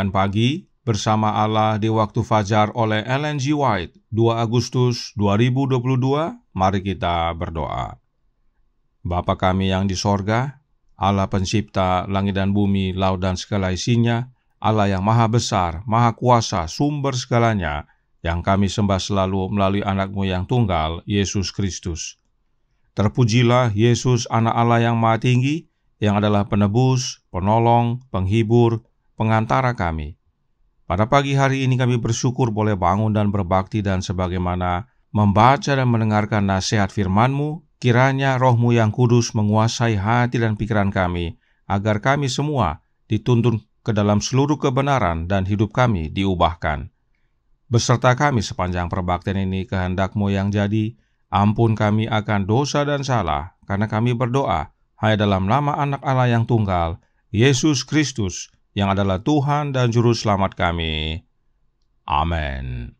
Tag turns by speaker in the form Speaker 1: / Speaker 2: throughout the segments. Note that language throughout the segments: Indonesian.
Speaker 1: Renungan Pagi Bersama Allah di Waktu Fajar oleh Ellen G. White, 2 Agustus 2022. Mari kita berdoa. Bapa kami yang di sorga, Allah pencipta langit dan bumi, laut dan segala isinya, Allah yang maha besar, maha kuasa, sumber segalanya, yang kami sembah selalu melalui anak-Mu yang tunggal, Yesus Kristus. Terpujilah Yesus, anak Allah yang maha tinggi, yang adalah penebus, penolong, penghibur, pengantara kami. Pada pagi hari ini kami bersyukur boleh bangun dan berbakti, dan sebagaimana membaca dan mendengarkan nasihat firman-Mu, kiranya Roh-Mu yang kudus menguasai hati dan pikiran kami, agar kami semua dituntun ke dalam seluruh kebenaran dan hidup kami diubahkan. Beserta kami sepanjang perbaktian ini, kehendak-Mu yang jadi, ampun kami akan dosa dan salah, karena kami berdoa hanya dalam nama anak Allah yang tunggal, Yesus Kristus, yang adalah Tuhan dan Juru Selamat kami. Amin.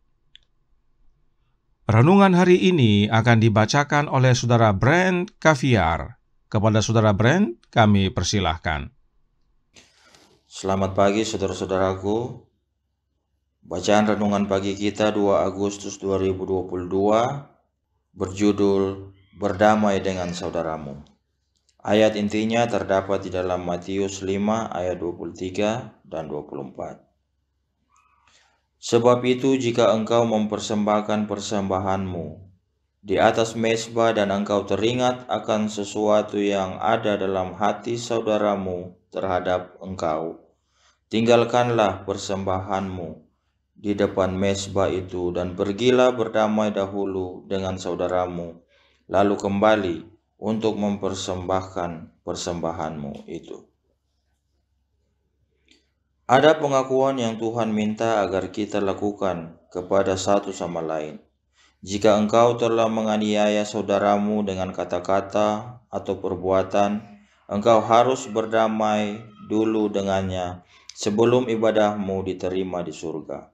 Speaker 1: Renungan hari ini akan dibacakan oleh Saudara Brent Caviar. Kepada Saudara Brent, kami persilahkan.
Speaker 2: Selamat pagi saudara-saudaraku. Bacaan renungan pagi kita 2 Agustus 2022 berjudul Berdamai dengan Saudaramu. Ayat intinya terdapat di dalam Matius 5 ayat 23 dan 24. Sebab itu jika engkau mempersembahkan persembahanmu di atas mezbah dan engkau teringat akan sesuatu yang ada dalam hati saudaramu terhadap engkau, tinggalkanlah persembahanmu di depan mezbah itu dan pergilah berdamai dahulu dengan saudaramu, lalu kembali untuk mempersembahkan persembahanmu itu. Ada pengakuan yang Tuhan minta agar kita lakukan kepada satu sama lain. Jika engkau telah menganiaya saudaramu dengan kata-kata atau perbuatan, engkau harus berdamai dulu dengannya sebelum ibadahmu diterima di surga.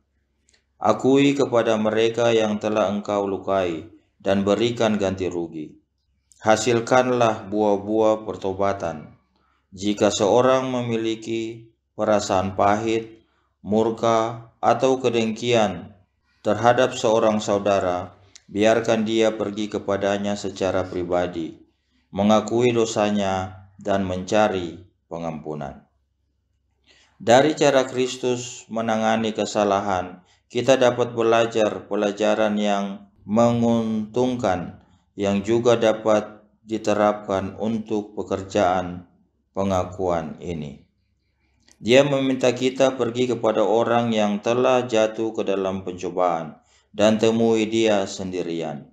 Speaker 2: Akui kepada mereka yang telah engkau lukai dan berikan ganti rugi. Hasilkanlah buah-buah pertobatan. Jika seorang memiliki perasaan pahit, murka, atau kedengkian terhadap seorang saudara, biarkan dia pergi kepadanya secara pribadi, mengakui dosanya, dan mencari pengampunan. Dari cara Kristus menangani kesalahan, kita dapat belajar pelajaran yang menguntungkan yang juga dapat diterapkan untuk pekerjaan pengakuan ini. Dia meminta kita pergi kepada orang yang telah jatuh ke dalam pencobaan dan temui dia sendirian.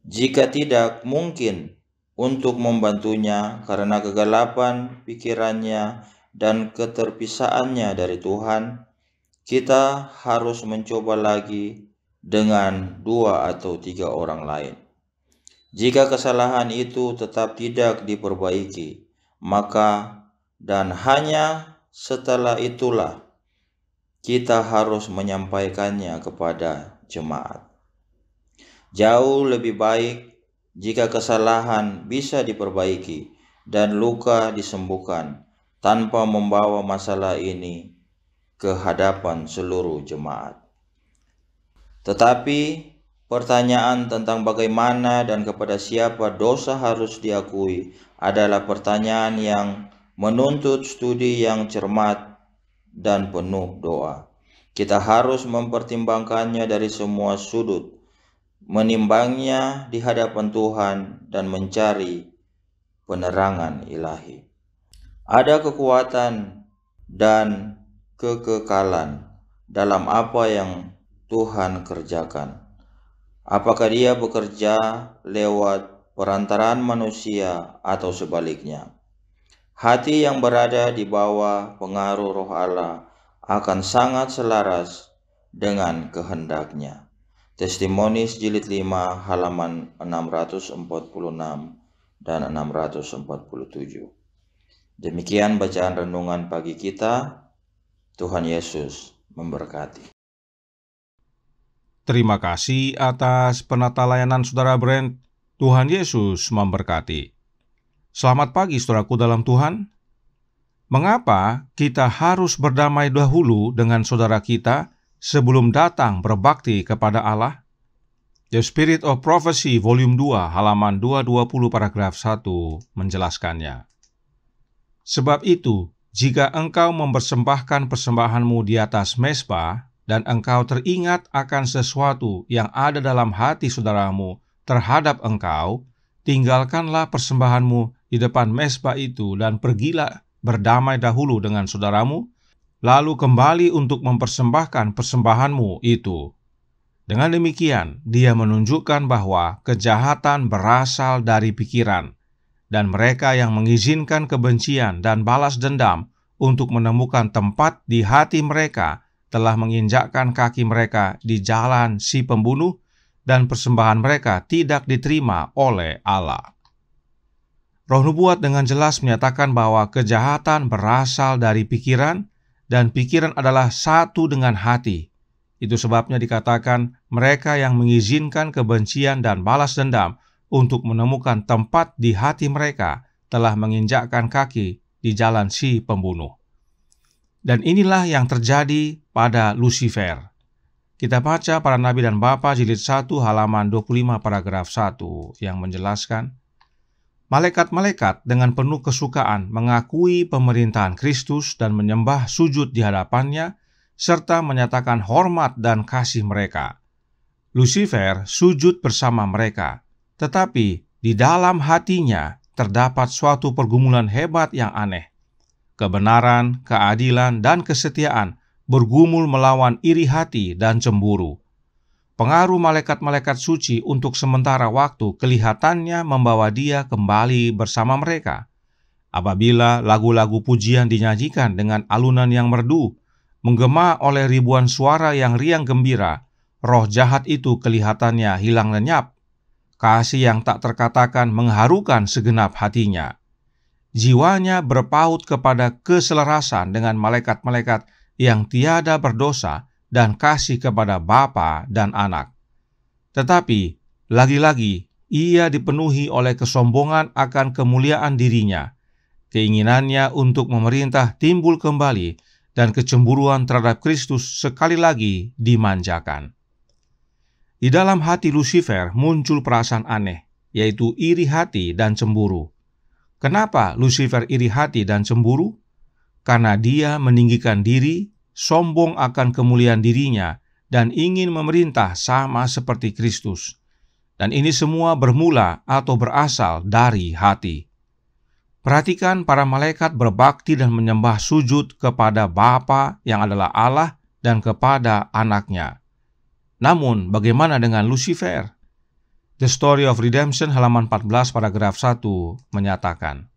Speaker 2: Jika tidak mungkin untuk membantunya karena kegelapan pikirannya dan keterpisahannya dari Tuhan, kita harus mencoba lagi dengan 2 atau 3 orang lain. Jika kesalahan itu tetap tidak diperbaiki, maka dan hanya setelah itulah kita harus menyampaikannya kepada jemaat. Jauh lebih baik jika kesalahan bisa diperbaiki dan luka disembuhkan tanpa membawa masalah ini ke hadapan seluruh jemaat. Tetapi pertanyaan tentang bagaimana dan kepada siapa dosa harus diakui adalah pertanyaan yang menuntut studi yang cermat dan penuh doa. Kita harus mempertimbangkannya dari semua sudut, menimbangnya di hadapan Tuhan dan mencari penerangan ilahi. Ada kekuatan dan kekekalan dalam apa yang Tuhan kerjakan. Apakah Dia bekerja lewat perantaraan manusia atau sebaliknya? Hati yang berada di bawah pengaruh Roh Allah akan sangat selaras dengan kehendak-Nya. Testimonies jilid 5 halaman 646 dan 647. Demikian bacaan renungan pagi kita. Tuhan Yesus memberkati.
Speaker 1: Terima kasih atas penata layanan Saudara Brent. Tuhan Yesus memberkati. Selamat pagi saudaraku dalam Tuhan. Mengapa kita harus berdamai dahulu dengan saudara kita sebelum datang berbakti kepada Allah? The Spirit of Prophecy Volume 2 halaman 220 paragraf 1 menjelaskannya. Sebab itu, jika engkau mempersembahkan persembahanmu di atas mezbah dan engkau teringat akan sesuatu yang ada dalam hati saudaramu terhadap engkau, tinggalkanlah persembahanmu di depan mezbah itu dan pergilah berdamai dahulu dengan saudaramu, lalu kembali untuk mempersembahkan persembahanmu itu. Dengan demikian, dia menunjukkan bahwa kejahatan berasal dari pikiran, dan mereka yang mengizinkan kebencian dan balas dendam untuk menemukan tempat di hati mereka telah menginjakkan kaki mereka di jalan si pembunuh, dan persembahan mereka tidak diterima oleh Allah. Roh Nubuat dengan jelas menyatakan bahwa kejahatan berasal dari pikiran, dan pikiran adalah satu dengan hati. Itu sebabnya dikatakan mereka yang mengizinkan kebencian dan balas dendam untuk menemukan tempat di hati mereka telah menginjakkan kaki di jalan si pembunuh. Dan inilah yang terjadi pada Lucifer. Kita baca Para Nabi dan Bapa jilid 1 halaman 25 paragraf 1 yang menjelaskan, malaikat-malaikat dengan penuh kesukaan mengakui pemerintahan Kristus dan menyembah sujud di hadapannya, serta menyatakan hormat dan kasih mereka. Lucifer sujud bersama mereka, tetapi di dalam hatinya terdapat suatu pergumulan hebat yang aneh. Kebenaran, keadilan, dan kesetiaan bergumul melawan iri hati dan cemburu. Pengaruh malaikat-malaikat suci untuk sementara waktu kelihatannya membawa dia kembali bersama mereka. Apabila lagu-lagu pujian dinyanyikan dengan alunan yang merdu, menggema oleh ribuan suara yang riang gembira, roh jahat itu kelihatannya hilang lenyap. Kasih yang tak terkatakan mengharukan segenap hatinya. Jiwanya berpaut kepada keselarasan dengan malaikat-malaikat yang tiada berdosa dan kasih kepada Bapa dan Anak. Tetapi, lagi-lagi, ia dipenuhi oleh kesombongan akan kemuliaan dirinya. Keinginannya untuk memerintah timbul kembali, dan kecemburuan terhadap Kristus sekali lagi dimanjakan. Di dalam hati Lucifer muncul perasaan aneh, yaitu iri hati dan cemburu. Kenapa Lucifer iri hati dan cemburu? Karena dia meninggikan diri, sombong akan kemuliaan dirinya, dan ingin memerintah sama seperti Kristus. Dan ini semua bermula atau berasal dari hati. Perhatikan para malaikat berbakti dan menyembah sujud kepada Bapa yang adalah Allah dan kepada Anaknya. Namun, bagaimana dengan Lucifer? The Story of Redemption halaman 14 paragraf 1 menyatakan,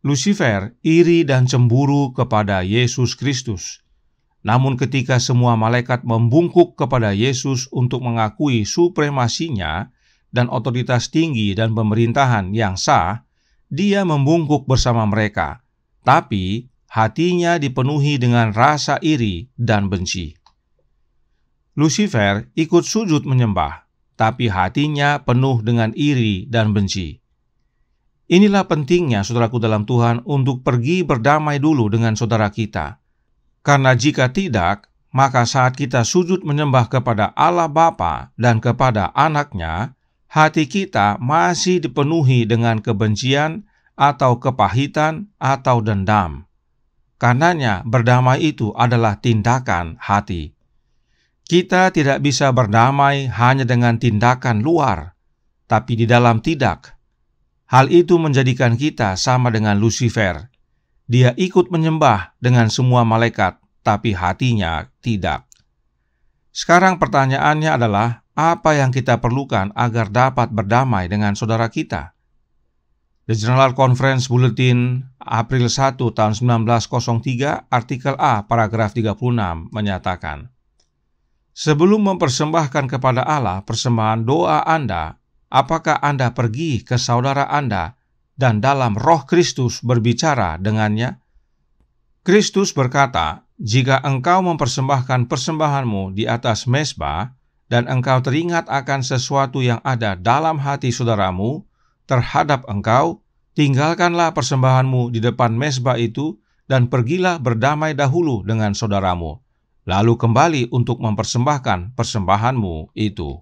Speaker 1: Lucifer iri dan cemburu kepada Yesus Kristus. Namun ketika semua malaikat membungkuk kepada Yesus untuk mengakui supremasinya dan otoritas tinggi dan pemerintahan yang sah, dia membungkuk bersama mereka, tapi hatinya dipenuhi dengan rasa iri dan benci. Lucifer ikut sujud menyembah, tapi hatinya penuh dengan iri dan benci. Inilah pentingnya, saudaraku dalam Tuhan, untuk pergi berdamai dulu dengan saudara kita. Karena jika tidak, maka saat kita sujud menyembah kepada Allah Bapa dan kepada Anaknya, hati kita masih dipenuhi dengan kebencian atau kepahitan atau dendam. Karenanya berdamai itu adalah tindakan hati. Kita tidak bisa berdamai hanya dengan tindakan luar, tapi di dalam tidak. Hal itu menjadikan kita sama dengan Lucifer. Dia ikut menyembah dengan semua malaikat, tapi hatinya tidak. Sekarang pertanyaannya adalah, apa yang kita perlukan agar dapat berdamai dengan saudara kita? The General Conference Bulletin April 1 tahun 1903, artikel A, paragraf 36 menyatakan, sebelum mempersembahkan kepada Allah persembahan doa Anda, apakah Anda pergi ke saudara Anda dan dalam roh Kristus berbicara dengannya? Kristus berkata, jika engkau mempersembahkan persembahanmu di atas mezbah, dan engkau teringat akan sesuatu yang ada dalam hati saudaramu terhadap engkau, tinggalkanlah persembahanmu di depan mezbah itu, dan pergilah berdamai dahulu dengan saudaramu, lalu kembali untuk mempersembahkan persembahanmu itu.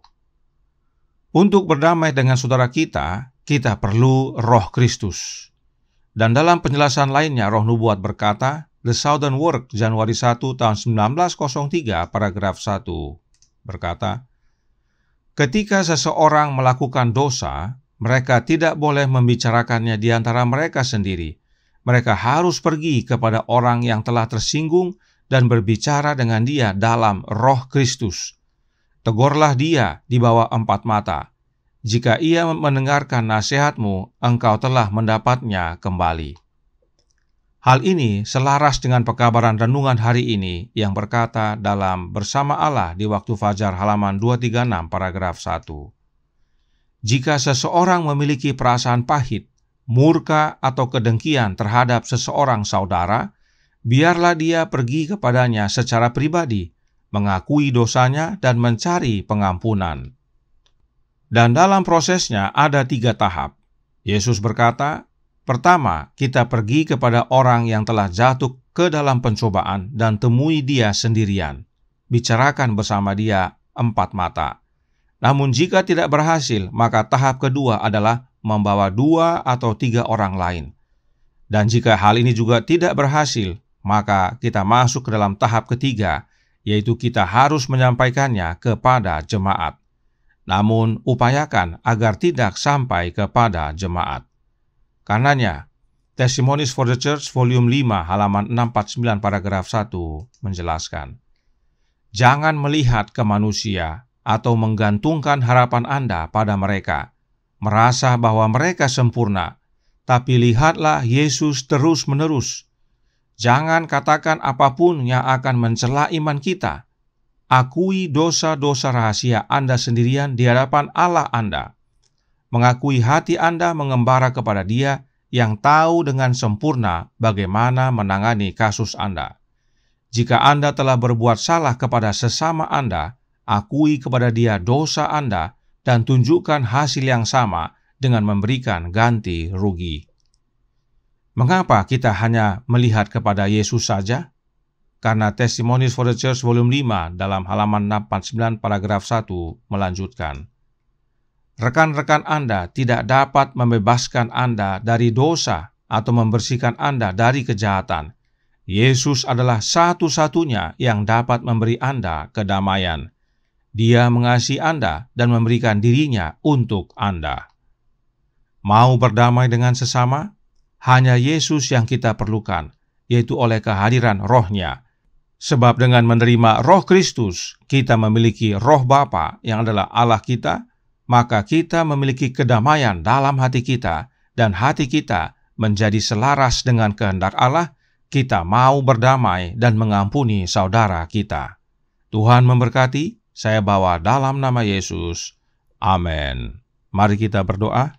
Speaker 1: Untuk berdamai dengan saudara kita perlu Roh Kristus. Dan dalam penjelasan lainnya, Roh Nubuat berkata, The Southern Work, Januari 1 tahun 1903, paragraf 1, berkata, ketika seseorang melakukan dosa, mereka tidak boleh membicarakannya di antara mereka sendiri. Mereka harus pergi kepada orang yang telah tersinggung dan berbicara dengan dia dalam Roh Kristus. Tegurlah dia di bawah 4 mata. Jika ia mendengarkan nasihatmu, engkau telah mendapatnya kembali. Hal ini selaras dengan pekabaran renungan hari ini yang berkata dalam Bersama Allah di Waktu Fajar halaman 236 paragraf 1. Jika seseorang memiliki perasaan pahit, murka atau kedengkian terhadap seseorang saudara, biarlah dia pergi kepadanya secara pribadi, mengakui dosanya dan mencari pengampunan. Dan dalam prosesnya ada 3 tahap. Yesus berkata, pertama, kita pergi kepada orang yang telah jatuh ke dalam pencobaan dan temui dia sendirian. Bicarakan bersama dia 4 mata. Namun jika tidak berhasil, maka tahap kedua adalah membawa 2 atau 3 orang lain. Dan jika hal ini juga tidak berhasil, maka kita masuk ke dalam tahap ketiga, yaitu kita harus menyampaikannya kepada jemaat. Namun, upayakan agar tidak sampai kepada jemaat. Karenanya, Testimonies for the Church volume 5 halaman 649 paragraf 1 menjelaskan, jangan melihat ke manusia atau menggantungkan harapan Anda pada mereka, merasa bahwa mereka sempurna, tapi lihatlah Yesus terus-menerus. Jangan katakan apapun yang akan mencela iman kita. Akui dosa-dosa rahasia Anda sendirian di hadapan Allah Anda. Mengakui hati Anda mengembara kepada Dia yang tahu dengan sempurna bagaimana menangani kasus Anda. Jika Anda telah berbuat salah kepada sesama Anda, akui kepada Dia dosa Anda dan tunjukkan hasil yang sama dengan memberikan ganti rugi. Mengapa kita hanya melihat kepada Yesus saja? Karena Testimonies for the Church volume 5 dalam halaman 649 paragraf 1 melanjutkan, rekan-rekan Anda tidak dapat membebaskan Anda dari dosa atau membersihkan Anda dari kejahatan. Yesus adalah satu-satunya yang dapat memberi Anda kedamaian. Dia mengasihi Anda dan memberikan dirinya untuk Anda. Mau berdamai dengan sesama? Hanya Yesus yang kita perlukan, yaitu oleh kehadiran Roh-Nya. Sebab dengan menerima Roh Kristus, kita memiliki Roh Bapa yang adalah Allah kita, maka kita memiliki kedamaian dalam hati kita, dan hati kita menjadi selaras dengan kehendak Allah. Kita mau berdamai dan mengampuni saudara kita. Tuhan memberkati. Saya bawa dalam nama Yesus. Amin. Mari kita berdoa.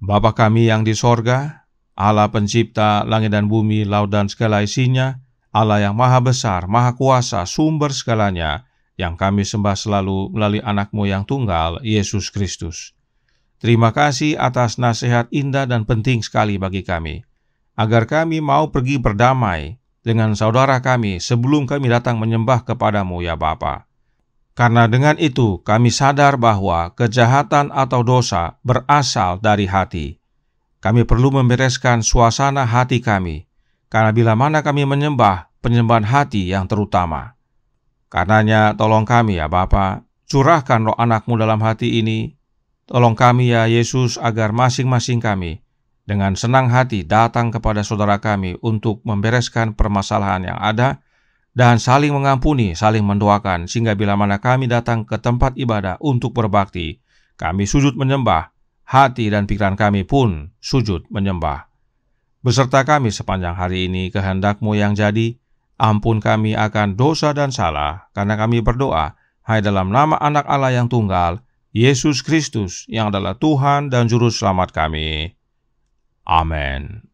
Speaker 1: Bapa kami yang di sorga, Allah pencipta langit dan bumi, laut dan segala isinya, Allah yang maha besar, maha kuasa, sumber segalanya, yang kami sembah selalu melalui anak-Mu yang tunggal, Yesus Kristus. Terima kasih atas nasihat indah dan penting sekali bagi kami, agar kami mau pergi berdamai dengan saudara kami sebelum kami datang menyembah kepadamu ya Bapa. Karena dengan itu kami sadar bahwa kejahatan atau dosa berasal dari hati. Kami perlu membereskan suasana hati kami, karena bila mana kami menyembah, penyembahan hati yang terutama. Karenanya tolong kami ya Bapa, curahkan roh anak-Mu dalam hati ini. Tolong kami ya Yesus agar masing-masing kami dengan senang hati datang kepada saudara kami untuk membereskan permasalahan yang ada, dan saling mengampuni, saling mendoakan, sehingga bila mana kami datang ke tempat ibadah untuk berbakti, kami sujud menyembah, hati dan pikiran kami pun sujud menyembah. Beserta kami sepanjang hari ini, kehendak-Mu yang jadi, ampun kami akan dosa dan salah, karena kami berdoa hanya dalam nama anak Allah yang tunggal, Yesus Kristus, yang adalah Tuhan dan Juru Selamat kami. Amin.